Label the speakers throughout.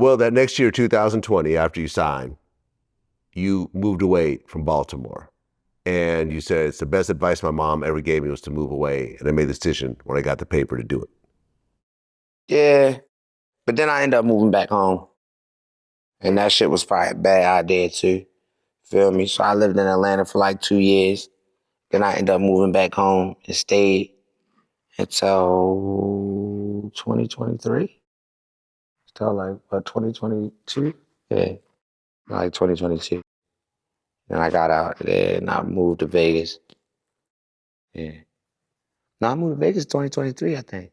Speaker 1: Well, that next year, 2020, after you signed, you moved away from Baltimore. And you said, it's the best advice my mom ever gave me was to move away. And I made the decision when I got the paper to do it.
Speaker 2: Yeah, but then I ended up moving back home. And that shit was probably a bad idea too. Feel me? So I lived in Atlanta for like 2 years. Then I ended up moving back home and stayed until 2023. Still like, what, 2022? Yeah, like 2022. And I got out there and I moved to Vegas. Yeah. No, I moved to Vegas 2023, I think.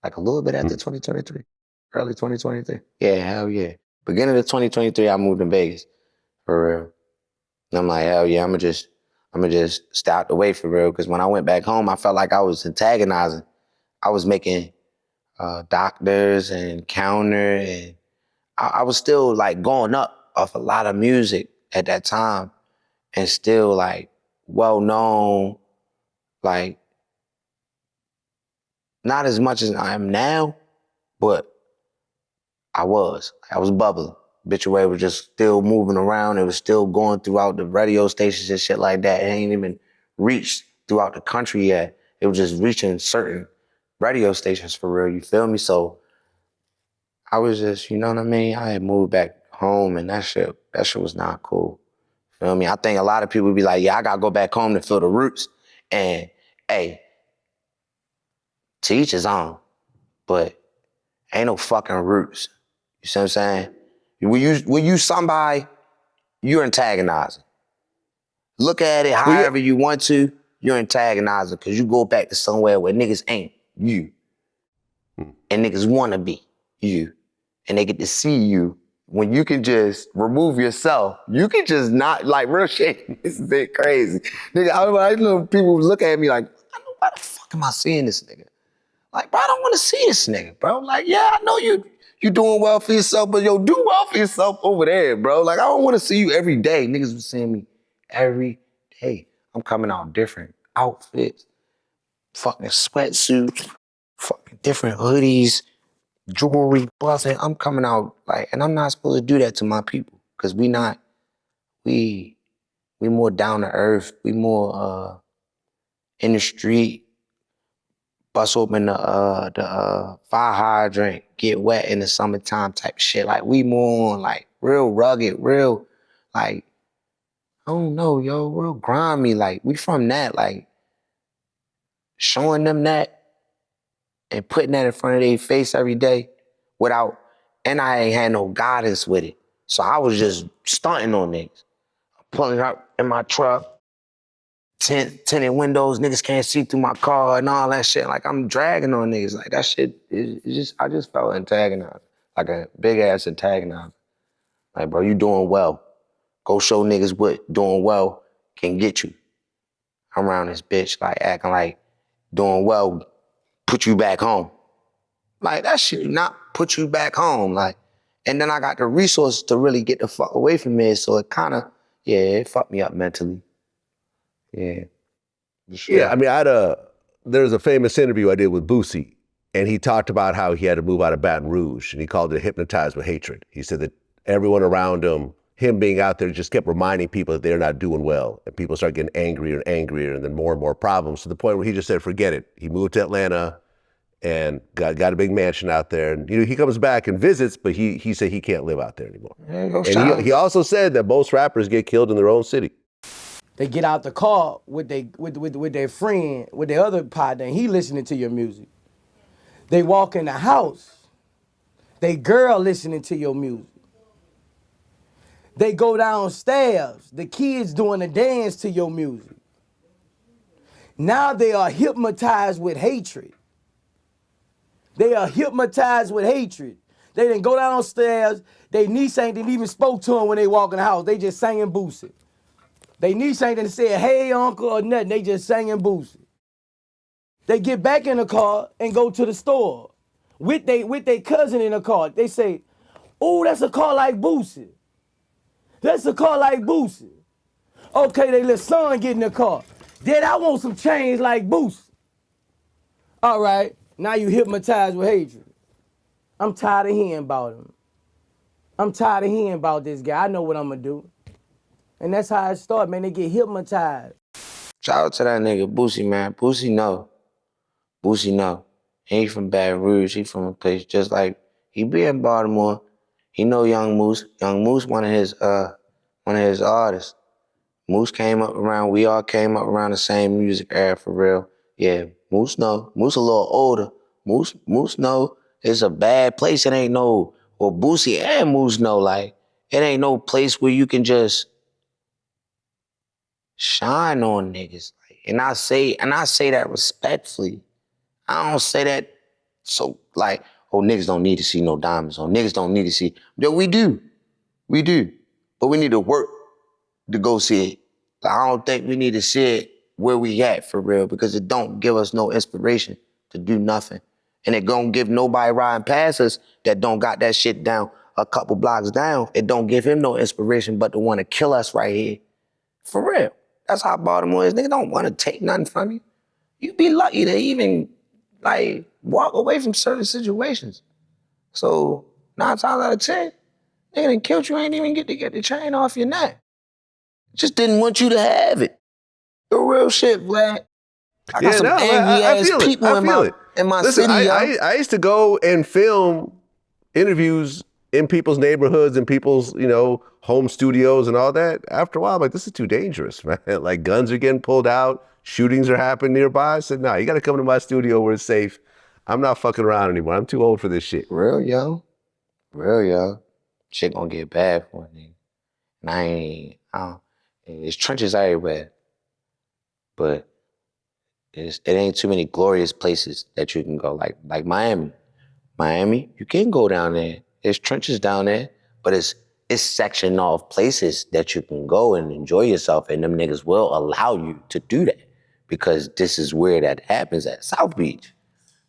Speaker 2: Like a little bit after 2023. Early 2023. Yeah, hell yeah. Beginning of 2023, I moved to Vegas. For real. And I'm like, hell yeah, I'm gonna just stay out the way for real. Because when I went back home, I felt like I was antagonizing. I was making doctors and counter, and I was still like going up off a lot of music at that time, and still like well known, like not as much as I am now, but I was bubbling. Obituary was just still moving around. It was still going throughout the radio stations and shit like that. It ain't even reached throughout the country yet. It was just reaching certain radio stations for real, you feel me? So I was just, you know what I mean? I had moved back home and that shit was not cool. Feel me? I think a lot of people be like, yeah, I gotta go back home to feel the roots. And hey, to each his own, but ain't no fucking roots. You see what I'm saying? When you somebody, you're antagonizing. Look at it however you want to, you're antagonizing because you go back to somewhere where niggas ain't you. And niggas wanna be you. And they get to see you when you can just remove yourself. You can just not, like real shit, this is a bit crazy. Nigga, I know people look at me like, I know why the fuck am I seeing this nigga? Like, bro, I don't wanna see this nigga, bro. Like, yeah, I know you doing well for yourself, but yo, do well for yourself over there, bro. Like, I don't wanna see you every day. Niggas was seeing me every day. I'm coming out different outfits, fucking sweatsuits, fucking different hoodies, jewelry, busting. I'm coming out like, and I'm not supposed to do that to my people, cause we more down to earth. We more in the street, bust open the fire hydrant, get wet in the summertime type shit. Like we more on like real rugged, real like, I don't know, yo, real grimy. Like we from that, like showing them that and putting that in front of their face every day without, and I ain't had no guidance with it. So I was just stunting on niggas. Pulling up in my truck, tinted windows, niggas can't see through my car and all that shit. Like I'm dragging on niggas. Like that shit, I just felt antagonized. Like a big ass antagonizer. Like, bro, you doing well. Go show niggas what doing well can get you. I'm around this bitch, like acting like doing well put you back home. Like that shit not put you back home. Like, and then I got the resources to really get the fuck away from it. So it kind of, yeah, it fucked me up mentally. Yeah.
Speaker 1: Yeah, I mean, there's a famous interview I did with Boosie, and he talked about how he had to move out of Baton Rouge, and he called it hypnotized with hatred. He said that everyone around him being out there just kept reminding people that they're not doing well, and people start getting angrier and angrier, and then more and more problems, to the point where he just said, forget it. He moved to Atlanta and got a big mansion out there, and he comes back and visits, but he said he can't live out there anymore. And he also said that most rappers get killed in their own city.
Speaker 3: They get out the car with their friend, with their other partner, and he listening to your music. They walk in the house, they girl listening to your music. They go downstairs, the kids doing a dance to your music. Now they are hypnotized with hatred. They are hypnotized with hatred. They didn't go downstairs, they niece ain't even spoke to them when they walk in the house. They just singing Boosie. They niece ain't didn't say, hey, uncle, or nothing. They just singing Boosie. They get back in the car and go to the store with they cousin in the car. They say, oh, that's a car like Boosie. That's a car like Boosie. Okay, they let son get in the car. Dad, I want some change like Boosie. All right, now you hypnotized with hatred. I'm tired of hearing about him. I'm tired of hearing about this guy. I know what I'm gonna do. And that's how it started, man. They get hypnotized.
Speaker 2: Shout out to that nigga Boosie, man. Boosie know. Boosie know. He ain't from Baton Rouge. He from a place just like, he be in Baltimore. He know Young Moose. Young Moose, one of his artists. Moose came up around, we all came up around the same music era for real. Yeah, Moose know. Moose a little older. Moose know it's a bad place. It ain't no, well, Boosie and Moose know, like, it ain't no place where you can just shine on niggas. And I say that respectfully. I don't say that so like, oh, niggas don't need to see no diamonds, or niggas don't need to see. No, we do. We do. But we need to work to go see it. I don't think we need to see it where we at for real, because it don't give us no inspiration to do nothing. And it don't give nobody riding past us that don't got that shit down a couple blocks down. It don't give him no inspiration but to want to kill us right here. For real. That's how Baltimore is. Niggas don't want to take nothing from you. You be lucky to even like walk away from certain situations. So 9 times out of 10, nigga done killed you, ain't even get to get the chain off your neck. Just didn't want you to have it. The real shit, Vlad. I got some angry ass people in my
Speaker 1: Listen,
Speaker 2: city, yo.
Speaker 1: I used to go and film interviews in people's neighborhoods and people's, home studios and all that. After a while, I'm like, this is too dangerous, man. Like, guns are getting pulled out, shootings are happening nearby. I said, nah, you got to come to my studio where it's safe. I'm not fucking around anymore. I'm too old for this shit.
Speaker 2: Real, yo. Real, yo. Shit gonna get bad for a nigga. And there's trenches everywhere. But it ain't too many glorious places that you can go, like Miami. Miami, you can go down there. There's trenches down there, but it's sectioned off places that you can go and enjoy yourself, and them niggas will allow you to do that because this is where that happens at South Beach,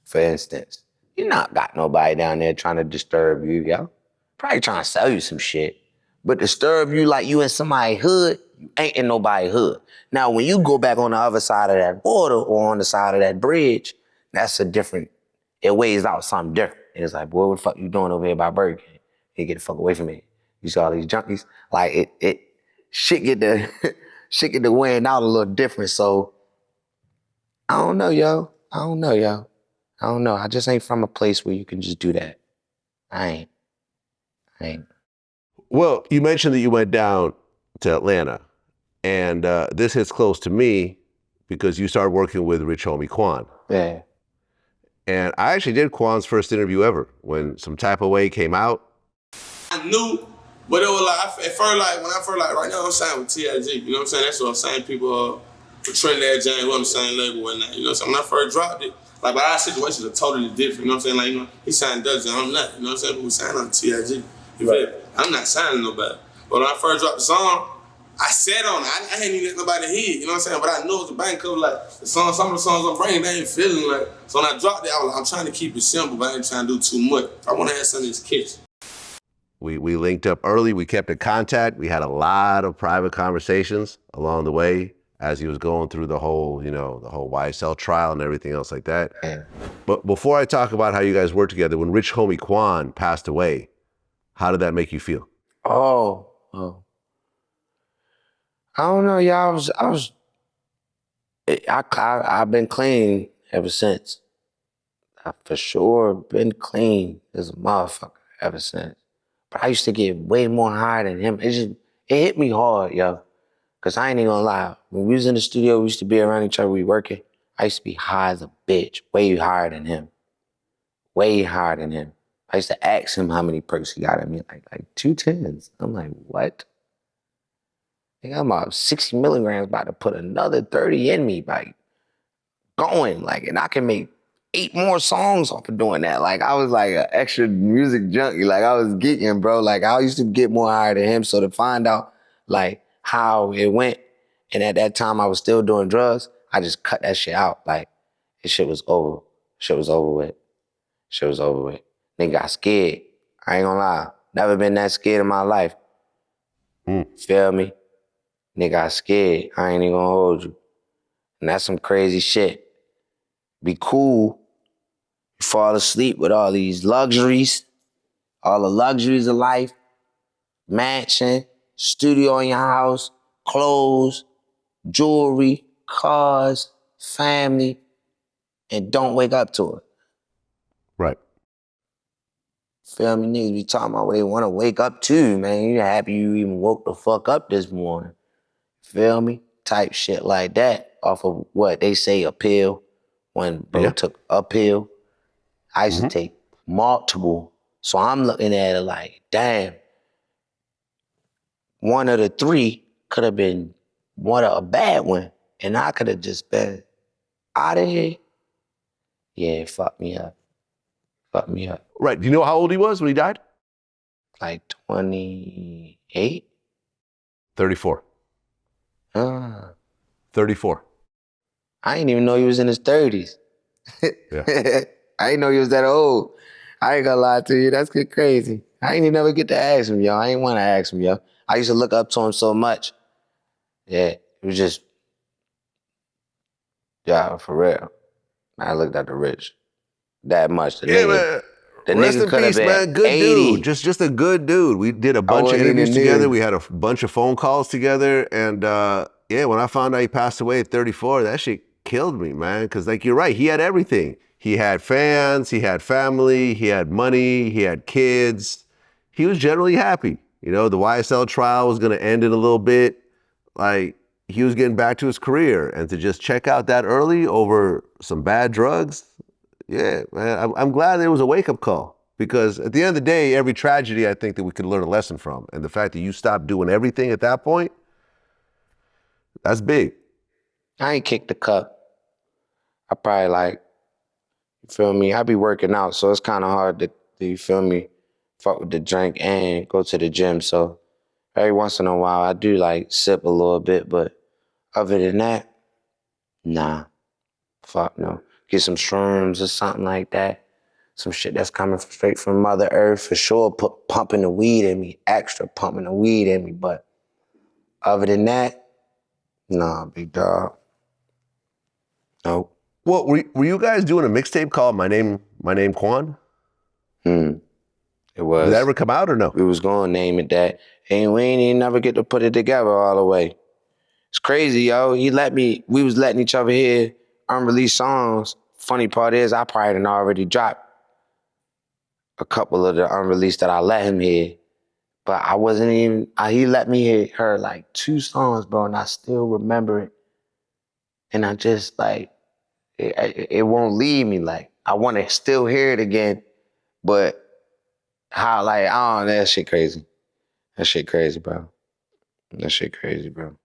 Speaker 2: for instance. You not got nobody down there trying to disturb you, yo. Probably trying to sell you some shit, but disturb you like you in somebody's hood, you ain't in nobody's hood. Now, when you go back on the other side of that border or on the side of that bridge, that's a different, it weighs out something different. And it's like, boy, what the fuck you doing over here by Burger King? You get the fuck away from me. You see all these junkies? Like, shit get the weighing out a little different. So, I don't know, yo. I don't know. I just ain't from a place where you can just do that. I ain't.
Speaker 1: Well, you mentioned that you went down to Atlanta, and this hits close to me because you started working with Rich Homie Quan.
Speaker 2: Yeah.
Speaker 1: And I actually did Quan's first interview ever when Some Type of Way came out.
Speaker 4: I knew, but it was like, at first, right now I'm signed with TIG, you know what I'm saying? That's what I'm saying. People for Trinidad James, we're on the same label and that, you know what I'm saying? When I first dropped it, like, but our situations are totally different, you know what I'm saying? Like, he signed Dutch and I'm not, you know what I'm saying? But we signed on TIG. You feel me? I'm not signing nobody. But when I first dropped the song, I sat on it. I hadn't even let nobody hear it, you know what I'm saying? But I knew it was a bank cover, like, some of the songs I'm bringing, they ain't feeling like. So when I dropped it, I'm trying to keep it simple, but I ain't trying to do too much. I want to have something that's catchy.
Speaker 1: We linked up early. We kept in contact. We had a lot of private conversations along the way as he was going through the whole YSL trial and everything else like that.
Speaker 2: Yeah.
Speaker 1: But before I talk about how you guys worked together, when Rich Homie Quan passed away, how did that make you feel?
Speaker 2: Oh. I don't know, y'all. I've been clean ever since. I for sure been clean as a motherfucker ever since. But I used to get way more high than him. It hit me hard, yo. Cause I ain't even gonna lie. When we was in the studio, we used to be around each other, we working. I used to be high as a bitch, way higher than him. Way higher than him. I used to ask him how many perks he got at me, like 2 10s. I'm like, what? I'm about 60 milligrams, about to put another 30 in me, like, going, like, and I can make 8 more songs off of doing that. Like, I was like an extra music junkie. Like, I was geeking, bro. Like, I used to get more higher than him. So to find out, like, how it went, and at that time I was still doing drugs, I just cut that shit out. Like, this shit was over. Shit was over with. Nigga got scared. I ain't gonna lie. Never been that scared in my life. Feel me? Nigga got scared. I ain't even gonna hold you. And that's some crazy shit. Be cool. You fall asleep with all these luxuries, all the luxuries of life. mansion, studio in your house, clothes, jewelry, cars, family, and don't wake up to it.
Speaker 1: Right.
Speaker 2: Feel me? Niggas be talking about what they want to wake up to, man. You happy you even woke the fuck up this morning. Feel me? Type shit like that off of what they say a pill when bro took a pill. I used to take multiple. So I'm looking at it like, damn, one of the three could have been one of a bad one. And I could have just been out of here. Yeah, it fucked me up. Fucked me up.
Speaker 1: Right. Do you know how old he was when he died?
Speaker 2: Like 28?
Speaker 1: 34. 34.
Speaker 2: I didn't even know he was in his 30s.
Speaker 1: Yeah.
Speaker 2: I didn't know he was that old. I ain't gonna lie to you, that's crazy. I ain't even never get to ask him, yo. I ain't want to ask him, yo. I used to look up to him so much. Yeah, it was just, yeah, for real. I looked at the Rich that much. The nigga,
Speaker 1: man. Rest in peace, man. Good
Speaker 2: 80.
Speaker 1: dude. Just a good dude. We did a bunch of interviews together. We had a bunch of phone calls together. And yeah, when I found out he passed away at 34, that shit killed me, man. Because like you're right, he had everything. He had fans, he had family, he had money, he had kids. He was generally happy. You know, the YSL trial was going to end in a little bit. Like, he was getting back to his career. And to just check out that early over some bad drugs, yeah, man, I'm glad there was a wake-up call. Because at the end of the day, every tragedy, I think that we could learn a lesson from. And the fact that you stopped doing everything at that point, that's big.
Speaker 2: I ain't kicked the cup. I probably like, you feel me? I be working out, so it's kind of hard to, you feel me, fuck with the drink and go to the gym. So every once in a while, I do like sip a little bit, but other than that, nah, fuck no. Get some shrooms or something like that. Some shit that's coming straight from Mother Earth for sure. Pumping the weed in me, extra pumping the weed in me. But other than that, nah, big dog. Nope.
Speaker 1: Well, were you guys doing a mixtape called My Name Quan?
Speaker 2: It was.
Speaker 1: Did that ever come out or no?
Speaker 2: We was gonna name it that. And we ain't even never get to put it together all the way. It's crazy, yo. We was letting each other hear unreleased songs. Funny part is I probably done already dropped a couple of the unreleased that I let him hear. But I wasn't even, he let me hear like 2 songs, bro, and I still remember it. And I just like, it won't leave me. Like, I want to still hear it again, but how, like, I don't know, that shit crazy. That shit crazy, bro. That shit crazy, bro.